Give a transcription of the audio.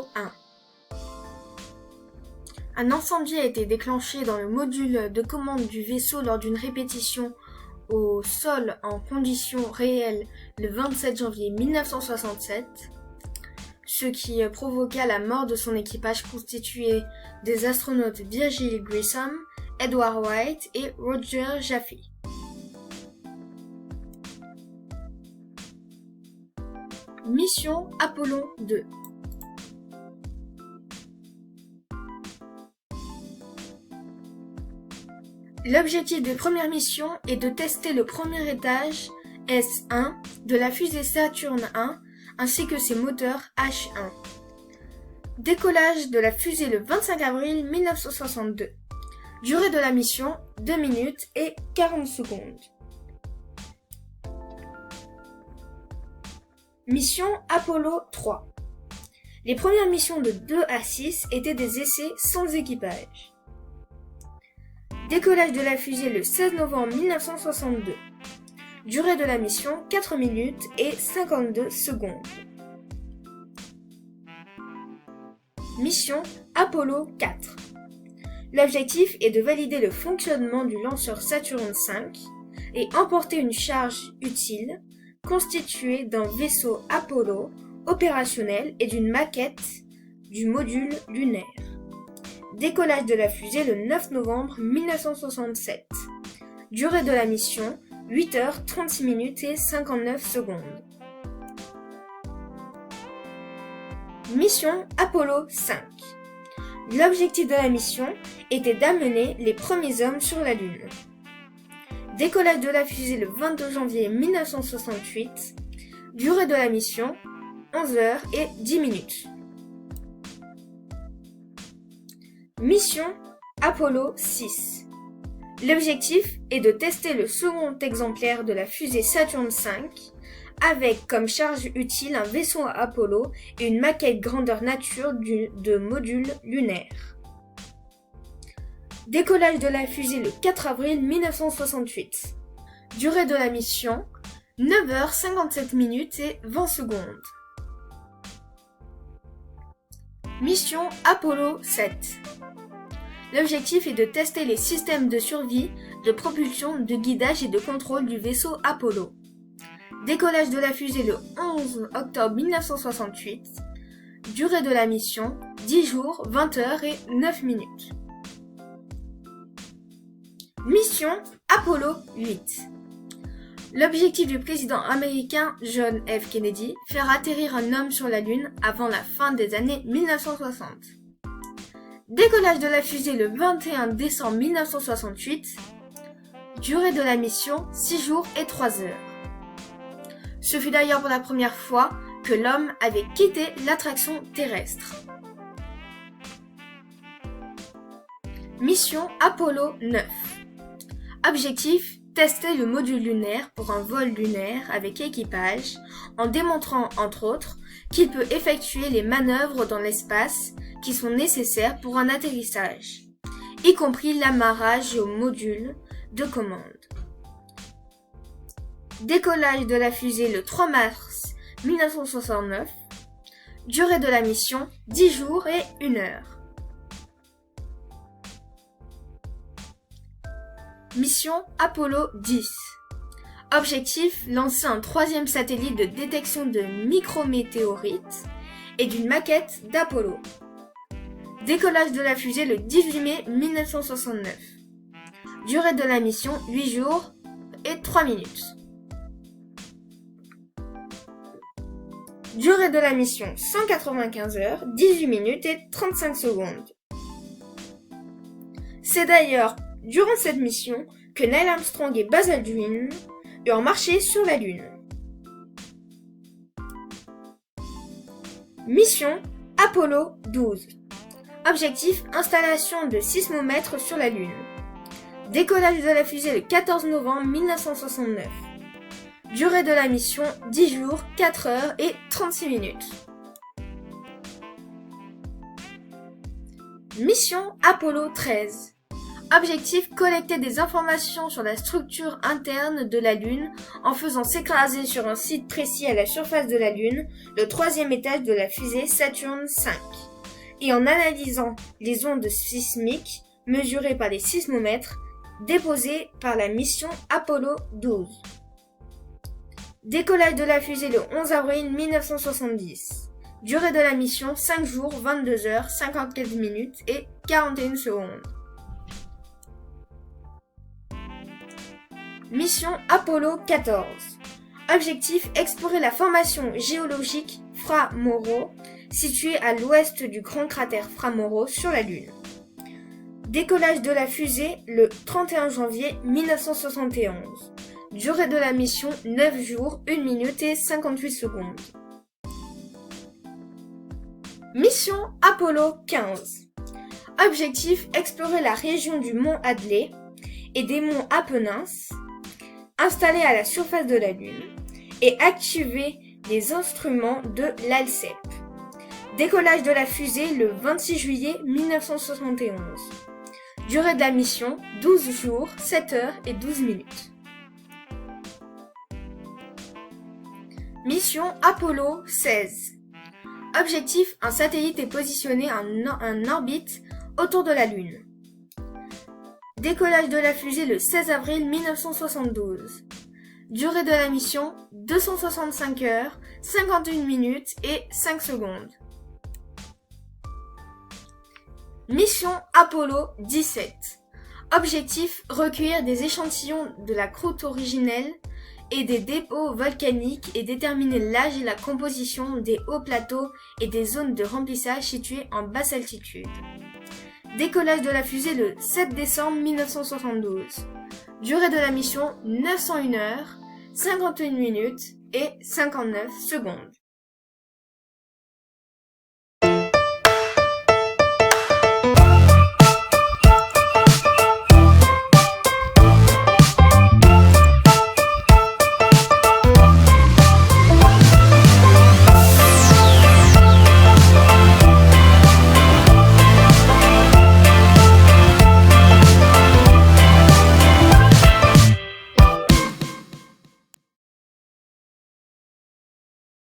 Apollo 1. Un incendie a été déclenché dans le module de commande du vaisseau lors d'une répétition au sol en conditions réelles le 27 janvier 1967, ce qui provoqua la mort de son équipage constitué des astronautes Virgil Grissom, Edward White et Roger Chaffee. Mission Apollo 2. L'objectif de première mission est de tester le premier étage S1 de la fusée Saturn 1 ainsi que ses moteurs H1. Décollage de la fusée le 25 avril 1962. Durée de la mission 2 minutes et 40 secondes. Mission Apollo 3. Les premières missions de 2 à 6 étaient des essais sans équipage. Décollage de la fusée le 16 novembre 1962. Durée de la mission 4 minutes et 52 secondes. Mission Apollo 4. L'objectif est de valider le fonctionnement du lanceur Saturn V et emporter une charge utile constituée d'un vaisseau Apollo opérationnel et d'une maquette du module lunaire. Décollage de la fusée le 9 novembre 1967. Durée de la mission 8 heures 36 minutes et 59 secondes. Mission Apollo 5. L'objectif de la mission était d'amener les premiers hommes sur la Lune. Décollage de la fusée le 22 janvier 1968. Durée de la mission 11 heures et 10 minutes. Mission Apollo 6. L'objectif est de tester le second exemplaire de la fusée Saturn V avec comme charge utile un vaisseau Apollo et une maquette grandeur nature de module lunaire. Décollage de la fusée le 4 avril 1968. Durée de la mission 9 heures 57 minutes et 20 secondes. Mission Apollo 7. L'objectif est de tester les systèmes de survie, de propulsion, de guidage et de contrôle du vaisseau Apollo. Décollage de la fusée le 11 octobre 1968. Durée de la mission 10 jours, 20 heures et 9 minutes. Mission Apollo 8. L'objectif du président américain John F. Kennedy, faire atterrir un homme sur la Lune avant la fin des années 1960. Décollage de la fusée le 21 décembre 1968. Durée de la mission 6 jours et 3 heures. Ce fut d'ailleurs pour la première fois que l'homme avait quitté l'attraction terrestre. Mission Apollo 9. Objectif, tester le module lunaire pour un vol lunaire avec équipage en démontrant entre autres qu'il peut effectuer les manœuvres dans l'espace qui sont nécessaires pour un atterrissage, y compris l'amarrage au module de commande. Décollage de la fusée le 3 mars 1969. Durée de la mission 10 jours et 1 heure. Mission Apollo 10. Objectif, lancer un 3e satellite de détection de micrométéorites et d'une maquette d'Apollo. Décollage de la fusée le 18 mai 1969. Durée de la mission 8 jours et 3 minutes. Durée de la mission 195 heures, 18 minutes et 35 secondes. C'est d'ailleurs durant cette mission que Neil Armstrong et Buzz Aldrin eurent marché sur la Lune. Mission Apollo 12. Objectif, installation de sismomètres sur la Lune. Décollage de la fusée le 14 novembre 1969. Durée de la mission 10 jours, 4 heures et 36 minutes. Mission Apollo 13. Objectif, collecter des informations sur la structure interne de la Lune en faisant s'écraser sur un site précis à la surface de la Lune, le 3e étage de la fusée Saturn V, et en analysant les ondes sismiques mesurées par les sismomètres déposées par la mission Apollo 12. Décollage de la fusée le 11 avril 1970. Durée de la mission 5 jours, 22 heures, 54 minutes et 41 secondes. Mission Apollo 14. Objectif, explorer la formation géologique Fra Mauro, située à l'ouest du grand cratère Fra Mauro sur la Lune. Décollage de la fusée le 31 janvier 1971. Durée de la mission 9 jours, 1 minute et 58 secondes. Mission Apollo 15. Objectif, explorer la région du mont Hadley et des monts Apennins, installés à la surface de la Lune, et activer les instruments de l'ALCEP. Décollage de la fusée le 26 juillet 1971. Durée de la mission 12 jours, 7 heures et 12 minutes. Mission Apollo 16. Objectif, un satellite est positionné en orbite autour de la Lune. Décollage de la fusée le 16 avril 1972. Durée de la mission 265 heures, 51 minutes et 5 secondes. Mission Apollo 17. Objectif, recueillir des échantillons de la croûte originelle et des dépôts volcaniques et déterminer l'âge et la composition des hauts plateaux et des zones de remplissage situées en basse altitude. Décollage de la fusée le 7 décembre 1972. Durée de la mission 901 heures, 51 minutes et 59 secondes.